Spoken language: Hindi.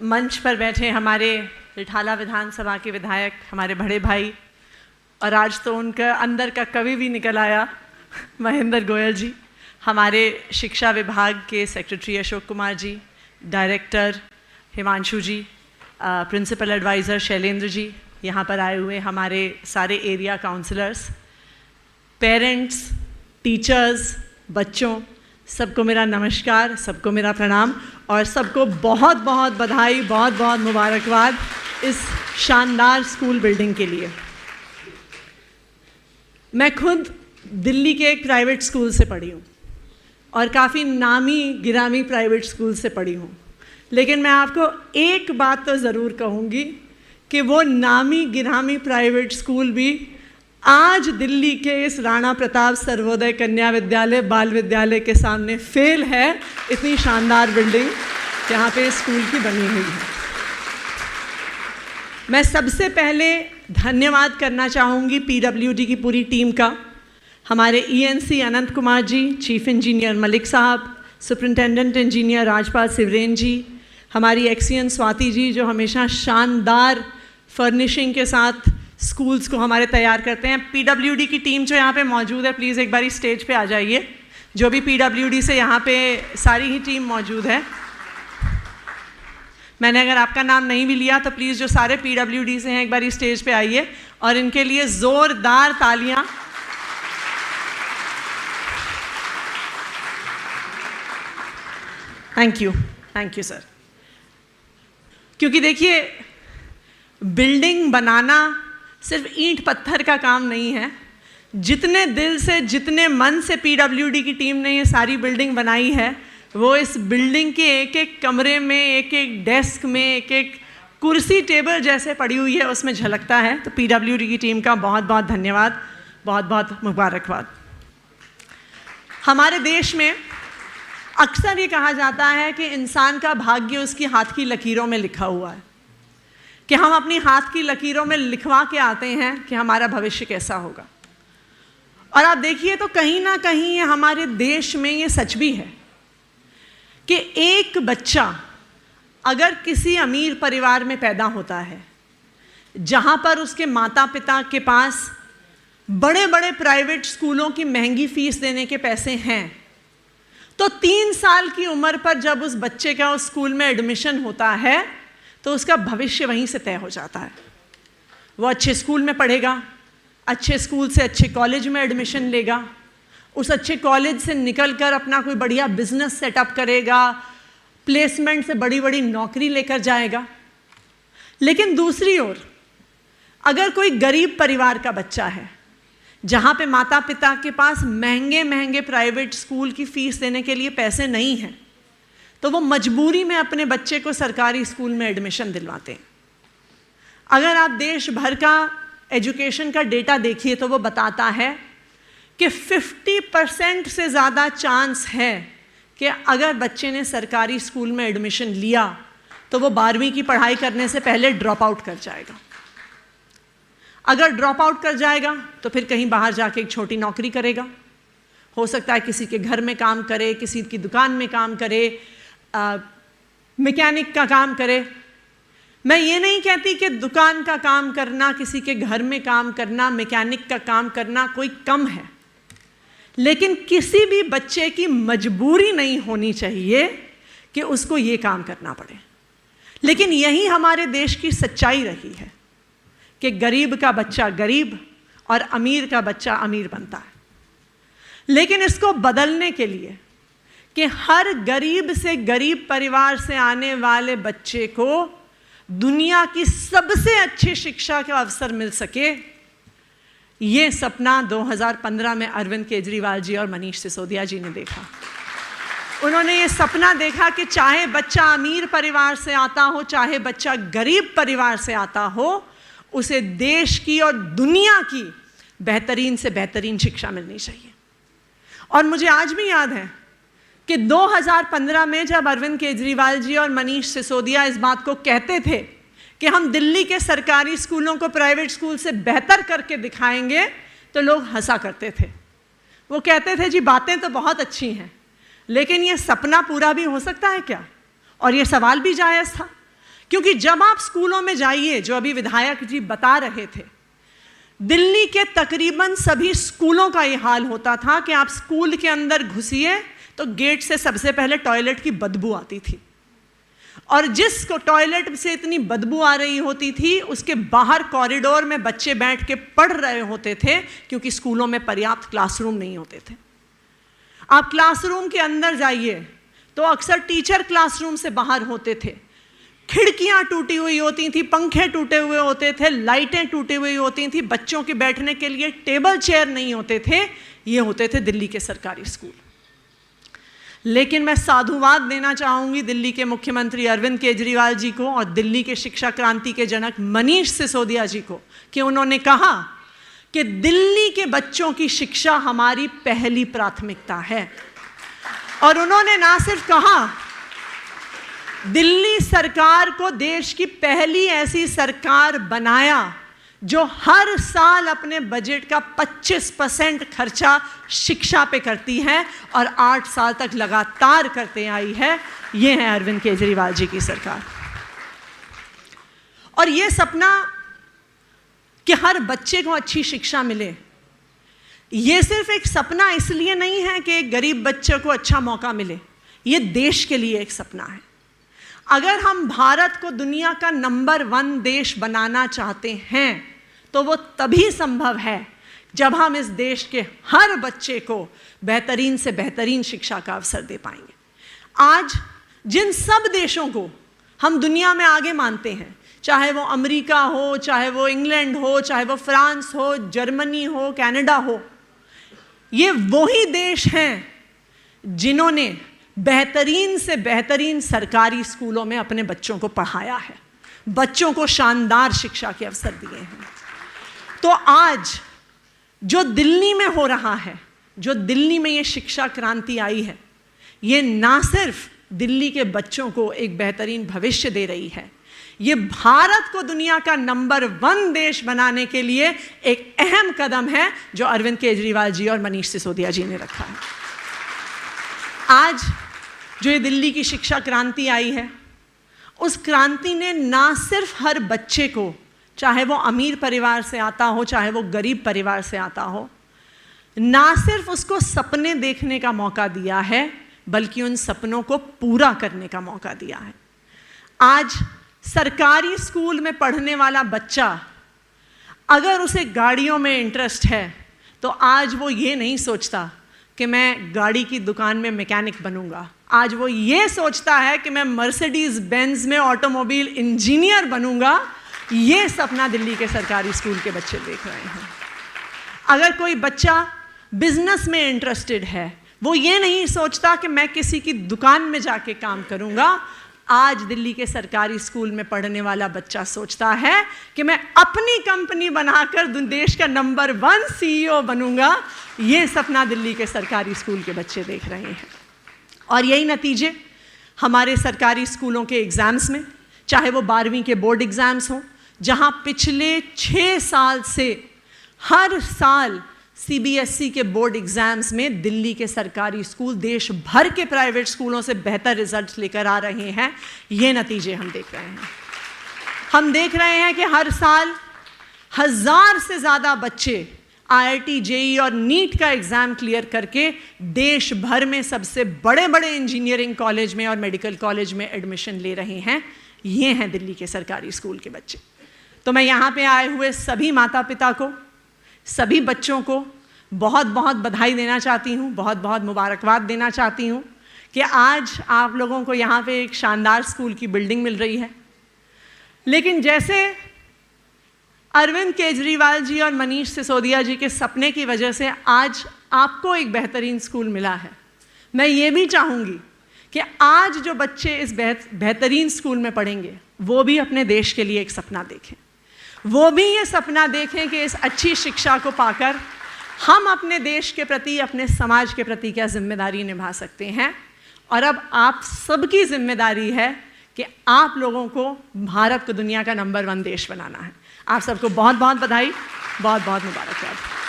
मंच पर बैठे हमारे रिठाला विधानसभा के विधायक, हमारे बड़े भाई, और आज तो उनका अंदर का कवि भी निकल आया, महेंद्र गोयल जी, हमारे शिक्षा विभाग के सेक्रेटरी अशोक कुमार जी, डायरेक्टर हिमांशु जी, प्रिंसिपल एडवाइज़र शैलेंद्र जी, यहाँ पर आए हुए हमारे सारे एरिया काउंसलर्स, पेरेंट्स, टीचर्स, बच्चों, सबको मेरा नमस्कार, सबको मेरा प्रणाम और सबको बहुत बहुत बधाई, बहुत बहुत मुबारकबाद इस शानदार स्कूल बिल्डिंग के लिए। मैं खुद दिल्ली के एक प्राइवेट स्कूल से पढ़ी हूँ और काफ़ी नामी गिरामी प्राइवेट स्कूल से पढ़ी हूँ, लेकिन मैं आपको एक बात तो ज़रूर कहूँगी कि वो नामी गिरामी प्राइवेट स्कूल भी आज दिल्ली के इस राणा प्रताप सर्वोदय कन्या विद्यालय बाल विद्यालय के सामने फेल है। इतनी शानदार बिल्डिंग यहाँ पे स्कूल की बनी हुई है। मैं सबसे पहले धन्यवाद करना चाहूँगी पीडब्ल्यूडी की पूरी टीम का, हमारे ईएनसी अनंत कुमार जी, चीफ इंजीनियर मलिक साहब, सुपरिंटेंडेंट इंजीनियर राजपाल सिवरेन जी, हमारी एक्सीएन स्वाति जी जो हमेशा शानदार फर्निशिंग के साथ स्कूल्स को हमारे तैयार करते हैं। पीडब्ल्यूडी की टीम जो यहाँ पे मौजूद है, प्लीज़ एक बारी स्टेज पे आ जाइए। जो भी पीडब्ल्यूडी से यहाँ पे सारी ही टीम मौजूद है। मैंने अगर आपका नाम नहीं भी लिया तो प्लीज़ जो सारे पीडब्ल्यूडी से हैं एक बारी स्टेज पे आइए और इनके लिए ज़ोरदार तालियाँ। Thank you sir. क्योंकि देखिए, बिल्डिंग बनाना सिर्फ ईंट पत्थर का काम नहीं है। जितने दिल से, जितने मन से पीडब्ल्यूडी की टीम ने ये सारी बिल्डिंग बनाई है, वो इस बिल्डिंग के एक एक कमरे में, एक एक डेस्क में, एक एक कुर्सी टेबल जैसे पड़ी हुई है, उसमें झलकता है। तो पीडब्ल्यूडी की टीम का बहुत बहुत धन्यवाद, बहुत बहुत मुबारकबाद। हमारे देश में अक्सर ये कहा जाता है कि इंसान का भाग्य उसकी हाथ की लकीरों में लिखा हुआ है, कि हम अपनी हाथ की लकीरों में लिखवा के आते हैं कि हमारा भविष्य कैसा होगा। और आप देखिए तो कहीं ना कहीं हमारे देश में ये सच भी है कि एक बच्चा अगर किसी अमीर परिवार में पैदा होता है, जहाँ पर उसके माता पिता के पास बड़े बड़े प्राइवेट स्कूलों की महंगी फीस देने के पैसे हैं, तो 3 साल की उम्र पर जब उस बच्चे का उस स्कूल में एडमिशन होता है तो उसका भविष्य वहीं से तय हो जाता है। वो अच्छे स्कूल में पढ़ेगा, अच्छे स्कूल से अच्छे कॉलेज में एडमिशन लेगा, उस अच्छे कॉलेज से निकलकर अपना कोई बढ़िया बिजनेस सेटअप करेगा, प्लेसमेंट से बड़ी बड़ी नौकरी लेकर जाएगा। लेकिन दूसरी ओर अगर कोई गरीब परिवार का बच्चा है, जहाँ पे माता पिता के पास महंगे महंगे प्राइवेट स्कूल की फीस देने के लिए पैसे नहीं हैं, तो वो मजबूरी में अपने बच्चे को सरकारी स्कूल में एडमिशन दिलवाते हैं। अगर आप देश भर का एजुकेशन का डेटा देखिए तो वो बताता है कि 50% से ज़्यादा चांस है कि अगर बच्चे ने सरकारी स्कूल में एडमिशन लिया तो वो 12वीं की पढ़ाई करने से पहले ड्रॉप आउट कर जाएगा। अगर ड्रॉप आउट कर जाएगा तो फिर कहीं बाहर जाके एक छोटी नौकरी करेगा। हो सकता है किसी के घर में काम करे, किसी की दुकान में काम करे, मैकेनिक का काम करे। मैं ये नहीं कहती कि दुकान का काम करना, किसी के घर में काम करना, मैकेनिक का काम करना कोई कम है, लेकिन किसी भी बच्चे की मजबूरी नहीं होनी चाहिए कि उसको ये काम करना पड़े। लेकिन यही हमारे देश की सच्चाई रही है कि गरीब का बच्चा गरीब और अमीर का बच्चा अमीर बनता है। लेकिन इसको बदलने के लिए कि हर गरीब से गरीब परिवार से आने वाले बच्चे को दुनिया की सबसे अच्छी शिक्षा का अवसर मिल सके, ये सपना 2015 में अरविंद केजरीवाल जी और मनीष सिसोदिया जी ने देखा। उन्होंने ये सपना देखा कि चाहे बच्चा अमीर परिवार से आता हो, चाहे बच्चा गरीब परिवार से आता हो, उसे देश की और दुनिया की बेहतरीन से बेहतरीन शिक्षा मिलनी चाहिए। और मुझे आज भी याद है कि 2015 में जब अरविंद केजरीवाल जी और मनीष सिसोदिया इस बात को कहते थे कि हम दिल्ली के सरकारी स्कूलों को प्राइवेट स्कूल से बेहतर करके दिखाएंगे, तो लोग हंसा करते थे। वो कहते थे जी बातें तो बहुत अच्छी हैं, लेकिन ये सपना पूरा भी हो सकता है क्या? और ये सवाल भी जायज़ था क्योंकि जब आप स्कूलों में जाइए, जो अभी विधायक जी बता रहे थे, दिल्ली के तकरीबन सभी स्कूलों का ये हाल होता था कि आप स्कूल के अंदर घुसिए तो गेट से सबसे पहले टॉयलेट की बदबू आती थी, और जिसको टॉयलेट से इतनी बदबू आ रही होती थी उसके बाहर कॉरिडोर में बच्चे बैठ के पढ़ रहे होते थे, क्योंकि स्कूलों में पर्याप्त क्लासरूम नहीं होते थे। आप क्लासरूम के अंदर जाइए तो अक्सर टीचर क्लासरूम से बाहर होते थे, खिड़कियां टूटी हुई होती थी, पंखे टूटे हुए होते थे, लाइटें टूटी हुई होती थी, बच्चों के बैठने के लिए टेबल चेयर नहीं होते थे। ये होते थे दिल्ली के सरकारी स्कूल। लेकिन मैं साधुवाद देना चाहूंगी दिल्ली के मुख्यमंत्री अरविंद केजरीवाल जी को और दिल्ली के शिक्षा क्रांति के जनक मनीष सिसोदिया जी को कि उन्होंने कहा कि दिल्ली के बच्चों की शिक्षा हमारी पहली प्राथमिकता है। और उन्होंने ना सिर्फ कहा, दिल्ली सरकार को देश की पहली ऐसी सरकार बनाया जो हर साल अपने बजट का 25% खर्चा शिक्षा पे करती है और 8 साल तक लगातार करते आई है। ये है अरविंद केजरीवाल जी की सरकार। और ये सपना कि हर बच्चे को अच्छी शिक्षा मिले, ये सिर्फ एक सपना इसलिए नहीं है कि एक गरीब बच्चे को अच्छा मौका मिले, ये देश के लिए एक सपना है। अगर हम भारत को दुनिया का नंबर 1 देश बनाना चाहते हैं तो वो तभी संभव है जब हम इस देश के हर बच्चे को बेहतरीन से बेहतरीन शिक्षा का अवसर दे पाएंगे। आज जिन सब देशों को हम दुनिया में आगे मानते हैं, चाहे वो अमेरिका हो, चाहे वो इंग्लैंड हो, चाहे वो फ्रांस हो, जर्मनी हो, कनाडा हो, ये वही देश हैं जिन्होंने बेहतरीन से बेहतरीन सरकारी स्कूलों में अपने बच्चों को पढ़ाया है, बच्चों को शानदार शिक्षा के अवसर दिए हैं। तो आज जो दिल्ली में हो रहा है, जो दिल्ली में ये शिक्षा क्रांति आई है, ये ना सिर्फ दिल्ली के बच्चों को एक बेहतरीन भविष्य दे रही है, ये भारत को दुनिया का नंबर 1 देश बनाने के लिए एक अहम कदम है जो अरविंद केजरीवाल जी और मनीष सिसोदिया जी ने रखा है। आज जो ये दिल्ली की शिक्षा क्रांति आई है, उस क्रांति ने ना सिर्फ हर बच्चे को, चाहे वो अमीर परिवार से आता हो, चाहे वो गरीब परिवार से आता हो, ना सिर्फ उसको सपने देखने का मौका दिया है, बल्कि उन सपनों को पूरा करने का मौका दिया है। आज सरकारी स्कूल में पढ़ने वाला बच्चा अगर उसे गाड़ियों में इंटरेस्ट है तो आज वो ये नहीं सोचता कि मैं गाड़ी की दुकान में मैकेनिक बनूंगा, आज वो ये सोचता है कि मैं मर्सिडीज बेंज में ऑटोमोबाइल इंजीनियर बनूंगा। ये सपना दिल्ली के सरकारी स्कूल के बच्चे देख रहे हैं। अगर कोई बच्चा बिजनेस में इंटरेस्टेड है, वो ये नहीं सोचता कि मैं किसी की दुकान में जाके काम करूंगा। आज दिल्ली के सरकारी स्कूल में पढ़ने वाला बच्चा सोचता है कि मैं अपनी कंपनी बनाकर देश का नंबर 1 CEO बनूंगा। ये सपना दिल्ली के सरकारी स्कूल के बच्चे देख रहे हैं। और यही नतीजे हमारे सरकारी स्कूलों के एग्ज़ाम्स में, चाहे वो 12वीं के बोर्ड एग्ज़ाम्स हों, जहां पिछले 6 साल से हर साल CBSE के बोर्ड एग्जाम्स में दिल्ली के सरकारी स्कूल देश भर के प्राइवेट स्कूलों से बेहतर रिजल्ट लेकर आ रहे हैं। ये नतीजे हम देख रहे हैं। हम देख रहे हैं कि हर साल 1000 से ज़्यादा बच्चे IIT, JEE और नीट का एग्ज़ाम क्लियर करके देश भर में सबसे बड़े बड़े इंजीनियरिंग कॉलेज में और मेडिकल कॉलेज में एडमिशन ले रहे हैं। ये हैं दिल्ली के सरकारी स्कूल के बच्चे। तो मैं यहाँ पे आए हुए सभी माता पिता को, सभी बच्चों को बहुत बहुत बधाई देना चाहती हूँ, बहुत बहुत मुबारकबाद देना चाहती हूँ कि आज आप लोगों को यहाँ पे एक शानदार स्कूल की बिल्डिंग मिल रही है। लेकिन जैसे अरविंद केजरीवाल जी और मनीष सिसोदिया जी के सपने की वजह से आज आपको एक बेहतरीन स्कूल मिला है, मैं ये भी चाहूँगी कि आज जो बच्चे इस बेहतरीन स्कूल में पढ़ेंगे वो भी अपने देश के लिए एक सपना देखें, वो भी ये सपना देखें कि इस अच्छी शिक्षा को पाकर हम अपने देश के प्रति, अपने समाज के प्रति क्या जिम्मेदारी निभा सकते हैं। और अब आप सबकी जिम्मेदारी है कि आप लोगों को भारत को दुनिया का नंबर 1 देश बनाना है। आप सबको बहुत बहुत बधाई, बहुत बहुत मुबारकबाद।